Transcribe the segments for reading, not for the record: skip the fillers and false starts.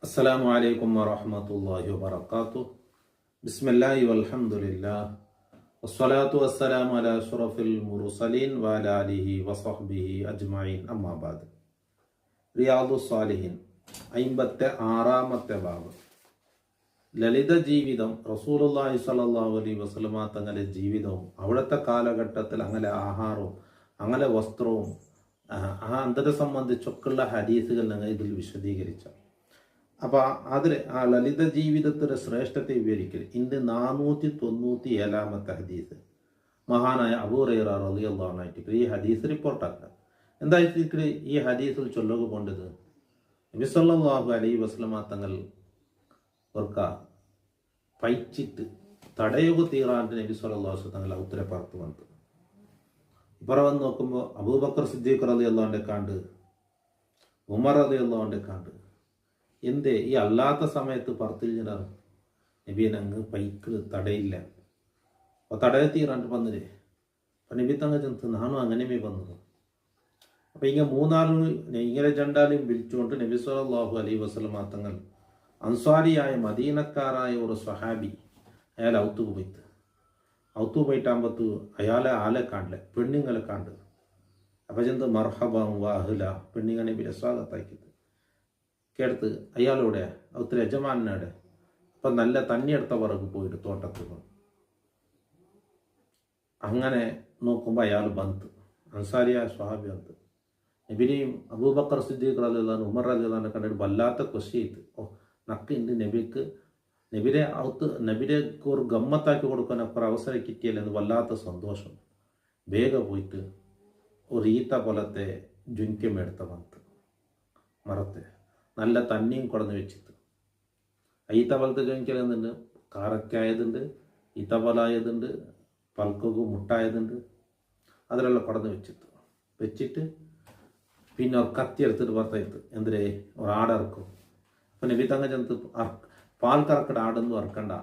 അസ്സലാമു അലൈക്കും വറഹ്മത്തുള്ളാഹി വബറകാതുഹു. ബിസ്മില്ലാഹി വൽഹംദുലില്ലാഹ് വസ്സലാത്തു വസ്സലാമു അലാ അഷ്റഫിൽ മുർസലീൻ വഅലാ ആലിഹി വസഹ്ബിഹി അജ്മഈൻ. അമ്മാ ബഅദ്. റിയാദുസ് സാലിഹീൻ 56-ാമത്തെ ബാബ്. ലളിത ജീവിതം. റസൂലുള്ളാഹി സ്വല്ലല്ലാഹു അലൈഹി വസല്ലമ തങ്ങളുടെ ജീവിതവും അവിടുത്തെ കാലഘട്ടത്തിൽ അങ്ങനെ ആഹാരവും അങ്ങനെ വസ്ത്രവും അതിനെ സംബന്ധിച്ചൊക്കെയുള്ള ഹദീസുകൾ ഞങ്ങൾ ഇതിൽ വിശദീകരിച്ച. അപ്പോൾ അതിൽ ആ ലളിത ജീവിതത്തിൻ്റെ ശ്രേഷ്ഠത്തെ വിവരിക്കൽ ഇന്ന് 497-ാമത്തെ ഹദീസ് മഹാനായ അബൂ ഹുറൈറ റളിയല്ലാഹു അൻഹു ഈ ഹദീസ് റിപ്പോർട്ടാക്കുക. എന്തായിട്ട് ഈ ഹദീസിൽ ചൊല്ലുക പോണ്ടത്, നബി സല്ലല്ലാഹു അലൈഹി വസല്ലമ തങ്ങൾ ഓർക്ക പൈച്ചിട്ട് തടയുക തീറാണ്ട് നബി സല്ലല്ലാഹു അലൈഹി വസല്ലം തങ്ങൾ ഉത്തരപ്പുറത്ത് വന്നത്. ഇപ്പുറം വന്ന് നോക്കുമ്പോൾ അബൂബക്കർ സിദ്ദീഖ് റളിയല്ലാഹു അൻഹു കാണ്ട്, ഉമർ റളിയല്ലാഹു അൻഹു കാണ്ട്. എന്തേ ഈ അല്ലാത്ത സമയത്ത് പറത്തിരിഞ്ഞാണ് നബീൻ അങ്ങ് പൈക്ക് തടയില്ല. അപ്പോൾ തടയ തീറാണ്ട് വന്നില്ലേ. അപ്പം നബി തങ്ങ ചെന്ന് നാനും അങ്ങനെ വന്നത്. അപ്പം ഇങ്ങനെ മൂന്നാളും ഇങ്ങനെ രണ്ടാലും വിളിച്ചുകൊണ്ട് നബി സല്ലല്ലാഹു അലൈഹി വസല്ലമ തങ്ങൾ അൻസാരിയായ മദീനക്കാരായ ഒരു സ്വഹാബി അയാൾ ഔത്തു പോയിട്ടാകുമ്പത്ത് അയാളെ ആളെ കാണില്ല, പെണ്ണുങ്ങളെ കാണ്ട്. അപ്പം ചെന്ന് മർഹബ വാഹുല പെണ്ണിങ്ങനെ നബിയെ സ്വാഗതാക്കിയത് കേടുത്ത് അയാളോടെ ഒത്തിരി യജമാനോടെ അപ്പം നല്ല തണ്ണി എടുത്തവർക്ക് പോയിട്ട് തോട്ടത്തിൽ അങ്ങനെ നോക്കുമ്പോൾ അയാൾ ബന്ത് അൻസാരിയായ സ്വഹാബി ബന്ത്. നബിനെയും അബൂബക്കർ സിദ്ദീഖ് റളിയല്ലാഹു അൻഹു ഉമർ റളിയല്ലാഹു അൻഹു കണ്ടിട്ട് വല്ലാത്ത കൊശിയിട്ട് നക്കുണ്ട് നബിക്ക് നബിരെ ഒരു ഗമ്മത്താക്കി കൊടുക്കാൻ അപ്പുറം അവസരം കിട്ടിയല്ലെന്ന് വല്ലാത്ത സന്തോഷം. വേഗം പോയിട്ട് ഒരു ഈത്ത പോലത്തെ ജുൻക്യമെടുത്ത വന്ന് മറത്തെ നല്ല തണ്ണിയും കുടന്ന് വെച്ചിട്ട് ഈത്ത പോലത്തെ ജുൻക്യലുണ്ട്, കാരക്കായതുണ്ട്, ഈത്ത പോലായതുണ്ട്, പൽക്കൊക്കെ മുട്ടായതുണ്ട്, അതിലുള്ള കുടന്ന് വെച്ചിട്ട് പിന്നെ ഒരു കത്തി എടുത്തിട്ട് പുറത്തായിട്ട് എന്തിനേ ഒരു ആടിറക്കും. അപ്പം നബി തങ്ങ ചെന്ന് പാൽ കറക്കട ആടൊന്നും ഇറക്കണ്ട,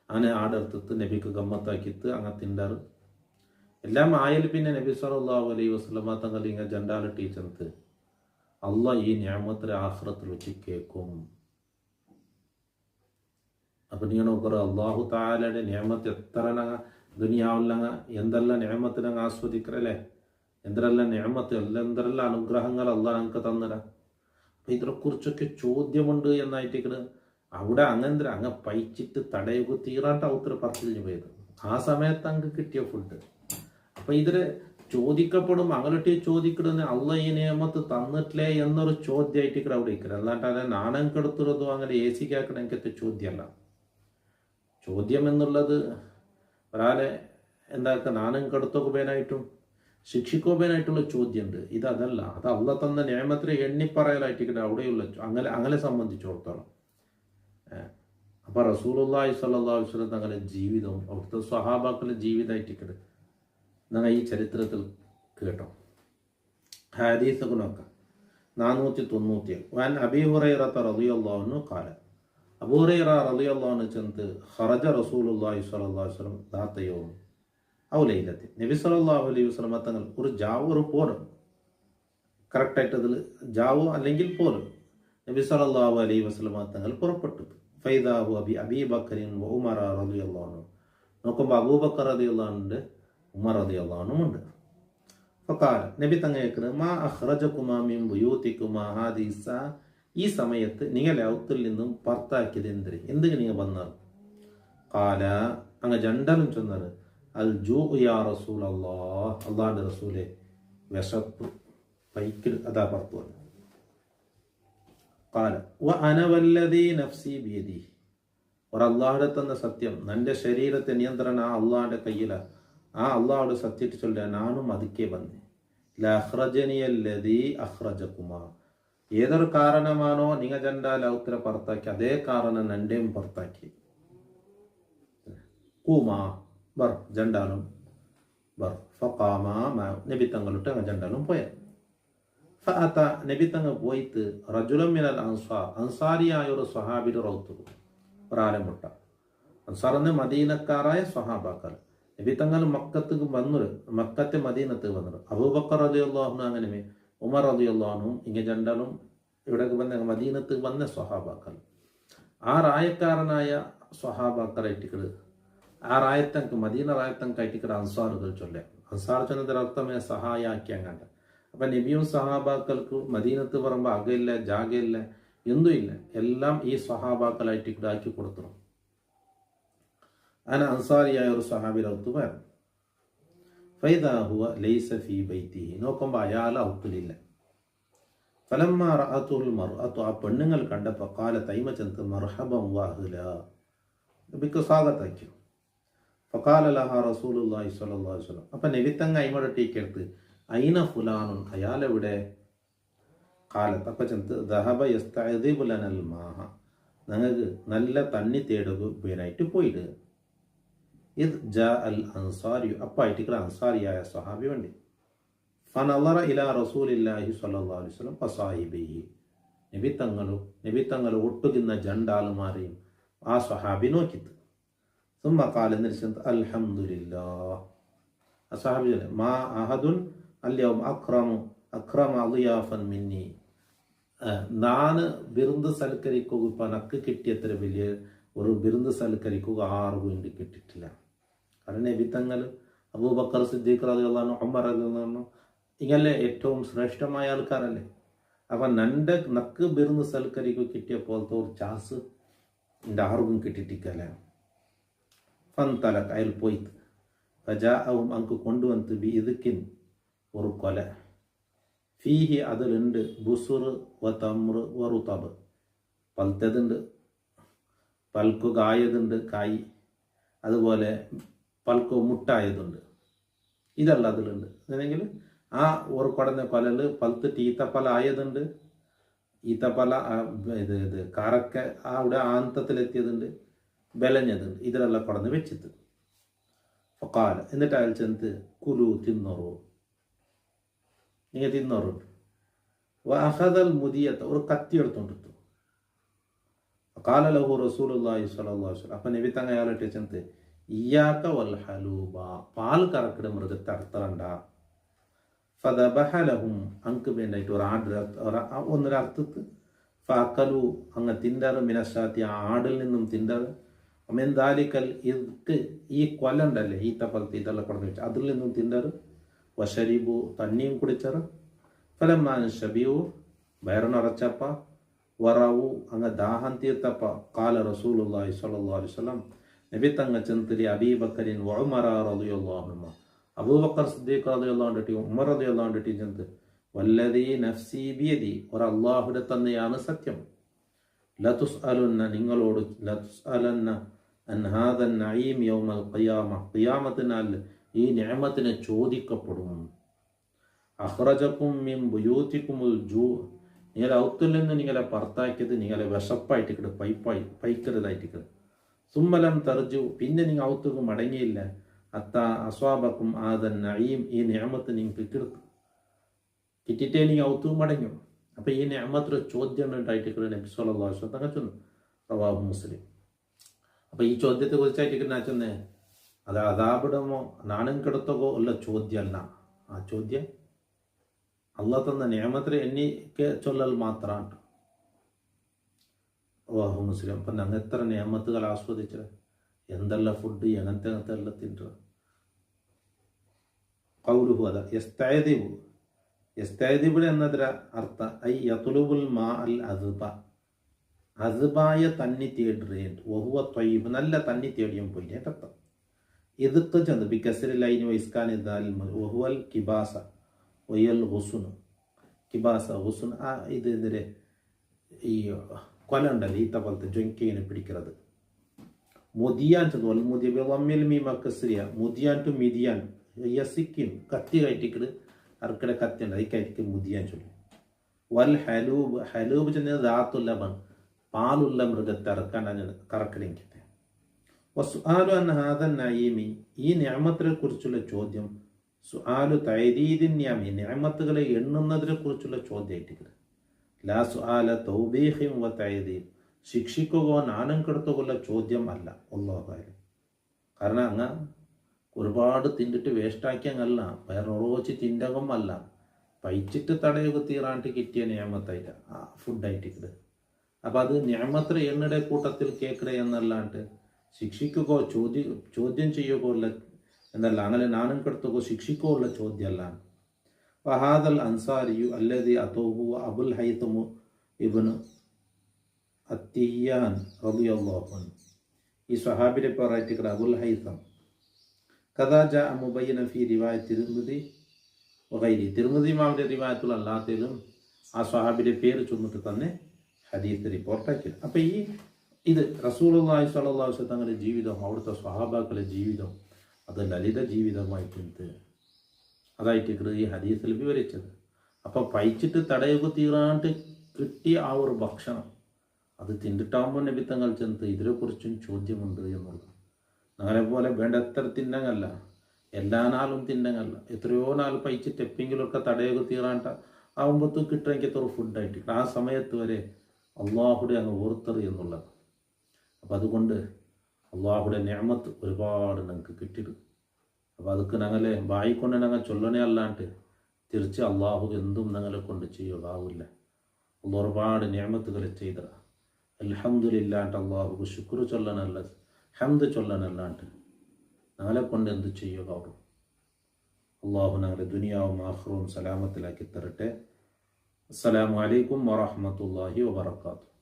അങ്ങനെ ആടെടുത്തിട്ട് നബിക്ക് ഗമ്മത്താക്കിയിട്ട് അങ്ങനെ തിണ്ടാറ് എല്ലാം ആയാലും. പിന്നെ നബി സല്ലല്ലാഹു അലൈഹി വസല്ലമ തങ്ങൾ ഇങ്ങനെ ജണ്ടാലിട്ടി ചെന്ന് അള്ളാഹ് ഈ നിഅമത്തിലെ ആഖിറത്തിൽ വെച്ച് കേൾക്കും. അപ്പം നീ നോക്കറ അള്ളാഹു തആലയുടെ നിഅമത്ത് എത്ര ദുനിയാവിലങ്ങ എന്തെല്ലാം നിഅമത്തിനങ്ങ് ആസ്വദിക്കറല്ലേ, എന്തെല്ലാം നിഅമത്ത് എന്തെല്ലാം അനുഗ്രഹങ്ങൾ അള്ളാഹ് ഞങ്ങൾക്ക് തന്നിടാം. അപ്പം ഇതിനെക്കുറിച്ചൊക്കെ ചോദ്യമുണ്ട് എന്നായിട്ടിരിക്കുന്നത്. അവിടെ അങ്ങ് പൈച്ചിട്ട് തടയുക തീറാണ്ട് ഔത്ര പറച്ചിലിന് പോയത് ആ സമയത്ത് അങ്ങ് കിട്ടിയ ഫുഡ്. അപ്പം ഇതിൽ ചോദിക്കപ്പെടും അങ്ങോട്ട് ചോദിക്കണമെന്ന് അള്ളാഹ് ഈ നിയമത്ത് തന്നിട്ടില്ലേ എന്നൊരു ചോദ്യമായിട്ട് അവിടെ ഇരിക്കുന്നത്. അല്ലാണ്ട് അതിനെ നാണം കെടുത്തുന്നതോ അങ്ങനെ AC കേൾക്കണം എനിക്കത്തെ ചോദ്യമല്ല. ചോദ്യം എന്നുള്ളത് ഒരാളെ എന്താക്കുക നാണം കെടുത്തുകയായിട്ടും ശിക്ഷിക്കുകയായിട്ടുള്ള ചോദ്യമുണ്ട്. ഇതല്ല, അത് അള്ളാഹ് തന്ന നിയമത്തിനെ എണ്ണിപ്പറയലായിട്ട് അവിടെയുള്ള അങ്ങനെ സംബന്ധിച്ചിടത്തോളം. അപ്പം റസൂലുള്ളാഹി സ്വല്ലല്ലാഹു അലൈഹി വസല്ലം തങ്ങളുടെ ജീവിതവും അവിടുത്തെ സ്വഹാബാക്കളുടെ ജീവിതമായിട്ട് നിങ്ങൾ ഈ ചരിത്രത്തിൽ കേട്ടോ. ഹദീസൊക്കെ നോക്കാം. 490 വൻ അബീ ഹുറൈറത റളിയല്ലാഹു അൻഹു ഖാല അബൂ ഹുറൈറ റളിയല്ലാഹു അൻഹു ചെന്ന് ഖറജ റസൂലുള്ളാഹി സ്വല്ലല്ലാഹു അലൈഹി വസല്ലം ദാത യൗം ഔ ലൈലത്തി. നബി സല്ലല്ലാഹു അലൈഹി വസല്ലം തങ്ങൾ ഒരു പോരും കറക്റ്റായിട്ട് അതിൽ ജാവോ അല്ലെങ്കിൽ പോരും നബി സല്ലല്ലാഹു അലൈഹി വസല്ലം തങ്ങൾ പുറപ്പെട്ടു. ഫൈദാഹു അബീ ബക്കറിൻ വ ഉമർ റളിയല്ലാഹു അൻഹു. നോക്കുമ്പോൾ അബൂബക്കർ റളിയല്ലാഹു അൻഹു ഉമർ റളിയല്ലാഹു അൻഹു ഉണ്ട്. ഫഖാല നബി തങ്ങൾ കേൾക്കുന്നത് മാ അഖ്റജകുമാ മിൻ ബുയൂതികുമാ ഹാദിഹി സഅ. ഈ സമയത്ത് നിങ്ങളെ ഔത്തിൽ നിന്നും പുറത്താക്കിയത് എന്തിന് നിങ്ങൾ വന്നത്? ഖാല അങ്ങ് രണ്ടാലും ചെന്നത് അൽ ജൂ യാ റസൂലല്ലാഹ്, അല്ലാഹുവിൻ്റെ റസൂലേ വിശപ്പ് പൈക്കിൽ അതാ പുറത്തു വന്നു. ഖാല വ അന വല്ലദീ നഫ്സി ബിയദി. അല്ലാഹുവിന്റെ തന്ന സത്യം, എൻ്റെ ശരീരത്തെ നിയന്ത്രണം ആ അള്ളാഹിന്റെ കയ്യിലാണ്. ആ അള്ളാഹുടെ സത്യത്തിൽ ചൊല്ലുക നാനും അതുക്കേ വന്നേ. ലഅഖ്റജനിയല്ലദീ അഖ്റജകുമാ. ഏതൊരു കാരണമാണോ നിങ്ങൾ രണ്ടാൽ ഔത്തര പുറത്താക്കി അതേ കാരണം എൻ്റെയും പുറത്താക്കി. കൂമാ ബർ ജണ്ടാലും ബർ ഫഖാമാ നബി തങ്ങളിട്ട് അങ്ങ് ജണ്ടാലും പോയ. ഫഅത നബി തങ്ങൾ പോയിട്ട് റജുലൻ മിനൽ അൻസാർ അൻസാരിയായ ഒരു സ്വഹാബിയുടെ റൗത്ത് ഒരാളെ മുട്ട. അൻസാർ എന്ന് മദീനക്കാരായ സ്വഹാബാക്കൾ. നബി തങ്ങൾ മക്കത്തേക്ക് വന്നത്, മക്കത്തെ മദീനത്തേക്ക് വന്നത്. അബൂബക്കർ റളിയല്ലാഹു അൻഹു അങ്ങനെ ഉമർ റളിയല്ലാഹു അൻഹു ഇങ്ങനെ രണ്ടാലും ഇവിടേക്ക് വന്ന മദീനത്ത് വന്ന സ്വഹാബാക്കൾ ആ റായക്കാരനായ സ്വഹാബാക്കളായിട്ടിക്കട് ആ റായത്തങ്ക് മദീന റായത്തങ്കായിട്ടിക്കട് അൻസാറുകൾ ചൊല്ലേ. അൻസാർ ചൊന്നതിന്റെ അർത്ഥമേ സഹായാക്കിയാൻ കണ്ട. അപ്പം നബിയും സഹാബാക്കൾക്ക് മദീനത്ത് പറയുമ്പോൾ അകയില്ല, ജാഗയില്ല, എന്തും ഇല്ല, എല്ലാം ഈ സ്വഹാബാക്കളായിട്ടിക്കട് ആക്കി കൊടുത്തു. അങ്ങനെ അൻസാരിയായ ഒരു സ്വഹാബിയുടെ ഔത്തുമായിരുന്നു. ഫൈദാ ഹുവ ലൈസ ഫീ ബൈത്തിഹി, നോക്കുമ്പോൾ അയാൾ ഔത്തിലില്ല. ഫലമ്മ റഅതുൽ മർഅതു, ആ പെണ്ണുങ്ങൾ കണ്ടപ്പോൾ ഖാല തൈമ ചന്ത് മർഹബൻ വഅഹ്ല, നബിക്ക് സ്വാഗതാക്കി. ഫഖാല ലഹാ റസൂലുള്ളാഹി സ്വല്ലല്ലാഹു അലൈഹി വസല്ലം, അപ്പം നബി തങ്ങ അയിമടട്ടേക്കെടുത്ത് ഐന ഫുലാനുൻ, അയാളെവിടെ? ഖാലത്ത്, അപ്പം ചന്ത് ദഹബ യസ്തഅദിബു ലനൽ മാഹ, ഞങ്ങൾക്ക് നല്ല തണ്ണി തേടുകയായിട്ട് പോയിട്. ഇത് ജാ അൽ അൻസാരി, അപ്പായിട്ടിക്കൽ അൻസാരിയായ സ്വഹാബി വേണ്ടി. ഫനളറ ഇലാ റസൂലില്ലാഹി സ്വല്ലല്ലാഹു അലൈഹി വസല്ലം വസാഹിബിഹി, നബി തങ്ങൾ ഒട്ടുകിന്ന ജണ്ടാളുമാരെയും ആ സ്വഹാബി നോക്കിത്ത്. സുമ്മ ഖാല, എന്നിട്ട് അൽഹംദുലില്ലാഹ്, ആ സ്വഹാബി മാ അഹദുൻ അൽയൗം അക്രമ അളിയാഫൻ മിന്നി, നാന് വിരുന്ന് സൽക്കരിക്കുക ഇപ്പം നക്ക് കിട്ടിയത്ര വലിയ ഒരു വിരുന്ന് സൽക്കരിക്കുക ആർക്കും വേണ്ടി കിട്ടിയിട്ടില്ല. കാരണം നബി തങ്ങൾ, അബൂബക്കർ സിദ്ദീഖ് റളിയല്ലാഹു അൻഹു, ഉമർ റളിയല്ലാഹു അൻഹു, ഇങ്ങനെ ഏറ്റവും ശ്രേഷ്ഠമായ ആൾക്കാരല്ലേ. അപ്പം നക്ക് വിരുന്ന് സൽക്കരിക്കുക കിട്ടിയ പോലത്തെ ഒരു ചാൻസ് എൻ്റെ ആർക്കും കിട്ടിയിട്ടില്ല. ഫൻതലക്, അയാൾ പോയിട്ട് ഫജാഅഹും, അങ്ക് കൊണ്ടുവന്ന് ബി ഇദ്കിൻ, ഒരു കൊല, ഫീഹി, അതിലുണ്ട് ബുസുർ വ തമ്ര് വ റുതബ്, പൽത്തതുണ്ട്, പൽക്കു കായതുണ്ട്, കായ്, അതുപോലെ പൽക്കു മുട്ടായതുണ്ട്, ഇതെല്ലാം അതിലുണ്ട്. അല്ലെങ്കിൽ ആ ഒരു കുടന്ന കൊലല് പൽത്തിട്ട് ഈത്തപ്പല ആയതുണ്ട്, ഈത്തപ്പല ഇത് കറക്ക അവിടെ ആന്തത്തിലെത്തിയതുണ്ട്, ബലഞ്ഞതുണ്ട്, ഇതിലെല്ലാം കുടന്ന് വെച്ചിട്ട്. ഫഖാല, എന്നിട്ട് അയാൾ ചെന്ന് കുലു, തിന്നോറു, നിങ്ങൾ തിന്നോറു. വഅഖദൽ മുദിയത, ഒരു കത്തി എടുത്തോണ്ടിട്ടു. ഖാല ലഹു റസൂലുള്ളാഹി സ്വല്ലല്ലാഹു അലൈഹി വസല്ലം, അപ്പം നബി തങ്ങ അയാളെ ചെന്ന് ഇയ്യാക വൽ ഹലൂബ, പാൽ കറക്കിട മൃഗത്തെ അർത്ഥണ്ട. ഫദബഹ ലഹും, അങ്ക് വേണ്ടായിട്ട് ഒരു ഒന്നൊരു അർത്ഥത്ത്. ഫഅകലു, അങ്ങ് തിണ്ടാറ്, മിനശാത്തി, ആടിൽ നിന്നും തിണ്ടാറ്. അമെന്താലിക്കൽ, ഇത് ഈ കൊല ഉണ്ടല്ലേ, ഈത്തപ്പലത്ത് ഇതെല്ലാം കൊടുന്ന് വെച്ചു, അതിൽ നിന്നും തിണ്ടാറ്. വശരിബു, തണ്ണിയും കുടിച്ചാറ്. ഫലമാൻ ഷബിയു, വയറിനറച്ചപ്പ. വറവു, അങ്ങ് ദാഹം തീർത്തപ്പ. ഖാല റസൂലുള്ളാഹി സ്വല്ലല്ലാഹു അലൈഹി വസല്ലം, നബി തങ്ങ ചെന്തിരി അബീബക്കറിൻ വഉമറ റളിയല്ലാഹു അൻഹുമാ, അബൂബക്കർ സിദ്ദീഖ് റളിയല്ലാഹു അൻഹു, ഉമർ റളിയല്ലാഹു അൻഹു ചെന്ത് വല്ലദീ നഫ്സി ബിയദി, ഒരു അല്ലാഹുവിന്റെ തന്നെയാണ് സത്യം. ലതുസ്അലുന്ന, നിങ്ങളോട്, ലതുസ്അലന്ന അൻ ഹാദൻ നഈം യൗമൽ ഖിയാമ, ഖിയാമത്തിനാൽ ഈ നിഅമത്തിനെ ചോദിക്കപ്പെടും. അഖ്റജകും മിൻ ബുയൂതികുമുൽ ജൂ, നിങ്ങളെ ഔത്തിൽ നിന്ന് നിങ്ങളെ പുറത്താക്കിയത് നിങ്ങളെ വിശപ്പായിട്ടിക്കട്, പൈക്കരുതായിട്ടിക്കട്. സുമ്മലം തർജു, പിന്നെ നിങ്ങൾ ഔത്തുക്ക് മടങ്ങിയില്ല. അത്ത അസ്വാബക്കും ആദൻ നഈം, ഈ നിഅമത്ത് നിങ്ങൾക്ക് കിട്ടിയിട്ടേ നിങ്ങൾ ഔത്തുക്ക് മടങ്ങും. അപ്പം ഈ നിഅമത്തൊരു ചോദ്യം ഉണ്ടായിട്ടിക്കട് നബി സ്വല്ലല്ലാഹു അലൈഹി വസല്ലം ചൊന്നു, റവാഹു മുസ്ലിം. അപ്പം ഈ ചോദ്യത്തെ കുറിച്ചായിട്ട് ഞാൻ ചെന്നേ, അത് അദാബിടമോ നാണം കെടുത്തകോ ഉള്ള ചോദ്യമല്ല. ആ ചോദ്യം അള്ളാഹ് തന്ന നിഅമത്തിനെ എനിക്ക് ചൊല്ലൽ മാത്രമാണ്. റവാഹു മുസ്ലിം. അപ്പം ഞങ്ങൾ എത്ര നിഅമത്തുകൾ ആസ്വദിച്ചത്, എന്തെല്ലാം ഫുഡ്, എങ്ങനത്തെ എല്ലാം തിന്നത്. ഖൗലുഹു, അതാ യസ്തഅദിബു, യസ്തഅദിബു എന്നതിന് അർത്ഥം ഐ യത്ലുബുൽ മാ അൽ അദ്ബ, അദ്ബായ തന്നി തേടുകയും, വഹുവ ത്വയ്യിബ്, നല്ല തന്നി തേടിയും പോയി അർത്ഥം. ഇദ്ക്ക് ചെന്ന് ബികസ്രിൽ ലൈനി വൈസ്കാനി ദാൽ വഹുവൽ കിബാസ വയൽ ഹുസുൻ, കിബാസ ഹുസുൻ, ആ ഇത് എന്തിരെ ഈ കൊല ഉണ്ടല്ലോ, ഈത്ത പോലത്തെ ജൊങ്കിനെ പിടിക്കുന്നത്. മുദിയാൻ ചെന്ന് വൽ മുദിയ വമ്മിൽ മീമ കസ്രിയ, മുദിയാൻ ടു മിദിയാൻ, യസിക്കിൻ, കത്തി കയറ്റിക്കിട്, അർക്കിടെ കത്തി ഉണ്ട്, അത് കയറ്റിക്ക് മുദിയാൻ ചൊല്ലി. വൽ ഹലൂബ്, ഹലൂബ് ചെന്നത് ദാത്തുല്ലബൻ, പാലുള്ള മൃഗത്തെ അറക്കാൻ കറക്കടിക്കട്ടെ. വസുആലു അൻ ഹാദൻ നഈമി, ഈ നിഅമത്തിനെ കുറിച്ചുള്ള ചോദ്യം, സുആലു തഅദീദിൻ നിഅമി, നിഅമത്തുകളെ എണ്ണുന്നതിനെ കുറിച്ചുള്ള ചോദ്യമായിട്ട്. ലാ സുആല തൗബീഹിൻ വ തഅദീദ്, ശിക്ഷിക്കുകയോ നാണം കെടുത്തുകൊള്ള ചോദ്യം അല്ല. അല്ലാഹു അലം. കാരണം അങ്ങ് ഒരുപാട് തിന്നിട്ട് വേസ്റ്റാക്കിയങ്ങല്ല, വയറുറവച്ച് തിന്നകം അല്ല, പൈച്ചിട്ട് തടയുക തീറാണ്ട് കിട്ടിയ നിയമത്തായില്ല ആ ഫുഡായിട്ടിട്ട്. അപ്പം അത് നിയമത്ര എണ്ണയുടെ കൂട്ടത്തിൽ കേൾക്കണേ എന്നല്ലാണ്ട് ശിക്ഷിക്കുകയോ ചോദ്യം ചെയ്യുകയോ ഉള്ള എന്നല്ല, അങ്ങനെ നാനും കെടുത്തുകയോ ശിക്ഷിക്കുകയോ ഉള്ള ചോദ്യമല്ല. വഹാദൽ അൻസാരിയു അല്ലദി അതോഹു അബുൽ ഹൈതമു ഇബ്നു അത്തിയാൻ റളിയല്ലാഹു അൻഹു. ഈ സ്വഹാബിയുടെ പേരായിട്ട് അബുൽ ഹൈതം കഥാ ജാഅ മുബയ്യനൻ ഫീ റിവായത്ത് തിർമിദി വഗൈരി. തിർമിദി ഇമാമിന്റെ റിവായത്തുൽ അല്ലാത്തതിലും ആ സ്വഹാബിയുടെ പേര് ചൊന്നിട്ട് തന്നെ ഹദീസ് റിപ്പോർട്ടാക്കി. അപ്പം ഇത് റസൂലുള്ളാഹി സ്വല്ലല്ലാഹു അലൈഹി വസല്ലം തങ്ങളുടെ ജീവിതം, അവിടുത്തെ സ്വഹാബാക്കളുടെ ജീവിതം അത് ലളിത ജീവിതമായിട്ടുണ്ട്. അതായിട്ട് ഈ ഹദീസിൽ വിവരിച്ചത്. അപ്പം പൈച്ചിട്ട് തടയുക തീരാണ്ട് കിട്ടിയ ആ ഒരു ഭക്ഷണം അത് തിന്നിട്ടാകുമ്പോൾ നബിത്തങ്ങൾ ചെന്ന് ഇതിനെക്കുറിച്ചും ചോദ്യമുണ്ട് എന്നുള്ളത്. അങ്ങനെ പോലെ വേണ്ട എത്ര തിന്നങ്ങല്ല, എല്ലാ നാളും തിന്നങ്ങല്ല, എത്രയോ നാൾ പൈച്ചിട്ട് എപ്പെങ്കിലുമൊക്കെ തടയുക തീരാണ്ട ആകുമ്പോഴത്തേക്ക് കിട്ടുമെങ്കിൽ എത്ര ഫുഡായിട്ട് ആ സമയത്ത് വരെ അള്ളാഹുടെ അങ്ങ് ഓർത്തറ് എന്നുള്ളത്. അപ്പം അതുകൊണ്ട് അള്ളാഹുടെ നിഅമത്ത് ഒരുപാട് ഞങ്ങൾക്ക് കിട്ടിയിടും. അപ്പം അതൊക്കെ ഞങ്ങളെ വായിക്കൊണ്ട് ഞങ്ങൾ ചൊല്ലണേ അല്ലാണ്ട് തിരിച്ച് അള്ളാഹു എന്തും ഞങ്ങളെ കൊണ്ട് ചെയ്യുകയാവില്ല. അള്ളാഹ് ഒരുപാട് നിഅമത്തുകൾ ചെയ്ത അൽഹംദുലില്ലാണ്ട് അള്ളാഹുക്ക് ശുക്ർ ചൊല്ലനല്ല, ഹംദ് ചൊല്ലനല്ലാണ്ട് ഞങ്ങളെ കൊണ്ട് എന്ത് ചെയ്യുകയാവും. അള്ളാഹു ഞങ്ങളുടെ ദുനിയാവും ആഖിറവും സലാമത്തിലാക്കി തരട്ടെ. അസ്സലാമു അലൈക്കും വറഹ്മത്തുള്ളാഹി വബറകാതുഹു.